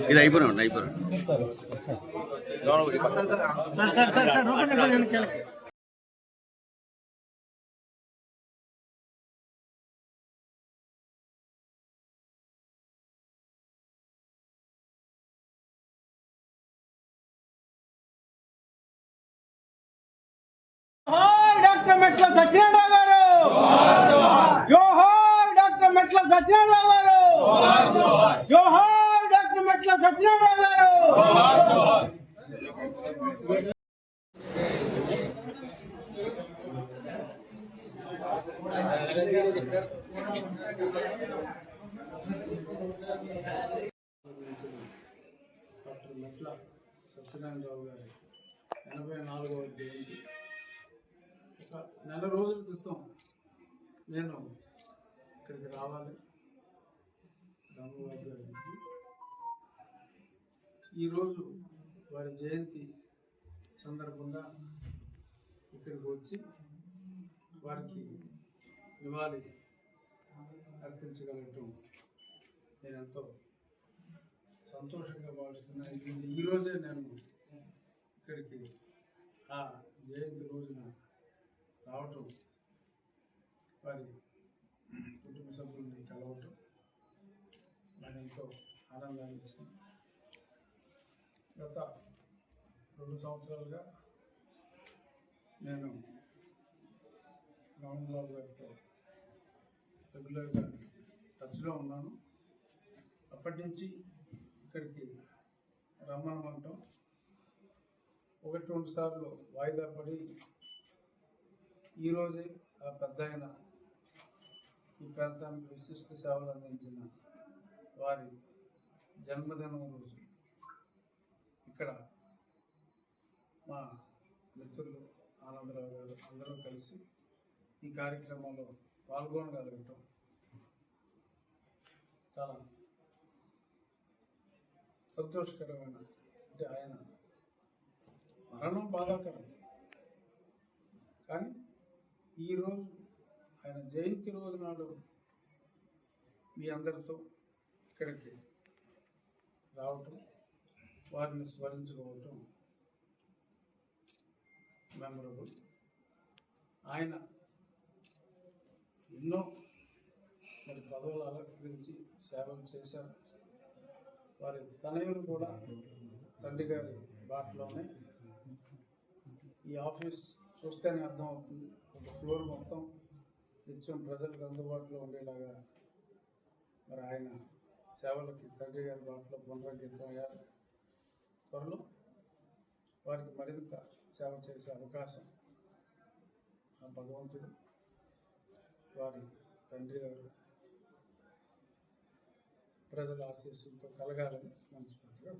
ఇది అయిపోయినా డాక్టర్ మెట్ల సత్యనారాయణ గారు, జోహార్ డాక్టర్ మెట్ల సత్యనారాయణ గారు, జోహార్ డాక్టర్ మెట్ల సత్యనారాయణ గారు. డాక్టర్ మెట్ల సత్యనారాయణరావు గారి 84వ జయంతి. ఒక నెల రోజుల క్రితం నేను ఇక్కడికి రావాలి రామబాబు గారి నుంచి. ఈరోజు వారి జయంతి సందర్భంగా ఇక్కడికి వచ్చి వారికి నివాళి అర్పించగలగటం నేను ఎంతో సంతోషంగా భావిస్తున్నాను. ఈరోజే నేను ఇక్కడికి ఆ జయంతి రోజున రావటం, వారి కుటుంబ సభ్యుల్ని కలవటం నాకు ఎంతో ఆనందాన్ని ఇచ్చింది. గత 2 సంవత్సరాలుగా నేను రామబాబు గారితో రెగ్యులర్గా టచ్లో ఉన్నాను. అప్పటి నుంచి ఇక్కడికి రమ్మనమంటాం 1-2 సార్లు వాయిదా పడి ఈరోజే ఆ పెద్ద ఆయన ఈ ప్రాంతానికి విశిష్ట సేవలు అందించిన వారి జన్మదినం రోజు ఇక్కడ మా మిత్రులు ఆనందరావు గారు అందరూ కలిసి ఈ కార్యక్రమంలో పాల్గొనగలగటం చాలా సంతోషకరమైన, అంటే ఆయన మరణం బాధాకరం, కానీ ఈరోజు ఆయన జయంతి రోజు నాడు మీ అందరితో ఇక్కడికి రావటం, వారిని స్మరించుకోవటం మెమరబుల్. ఆయన ఎన్నో పదవులు అలంకరించి సేవలు చేశారు. వారి తనయులు కూడా తండ్రి గారి బాటలోనే. ఈ ఆఫీస్ చూస్తేనే అర్థం అవుతుంది, ఒక ఫ్లోర్ మొత్తం నిత్యం ప్రజలకు అందుబాటులో ఉండేలాగా మరి ఆయన సేవలకి తండ్రి గారి బాటలో పునరంకితం అయ్యారు. త్వరలో వారికి మరింత సేవ చేసే అవకాశం ఆ భగవంతుడు వారి తండ్రి గారు ప్రజల ఆశీస్సులతో కలగాలని మనస్ఫూర్తిగా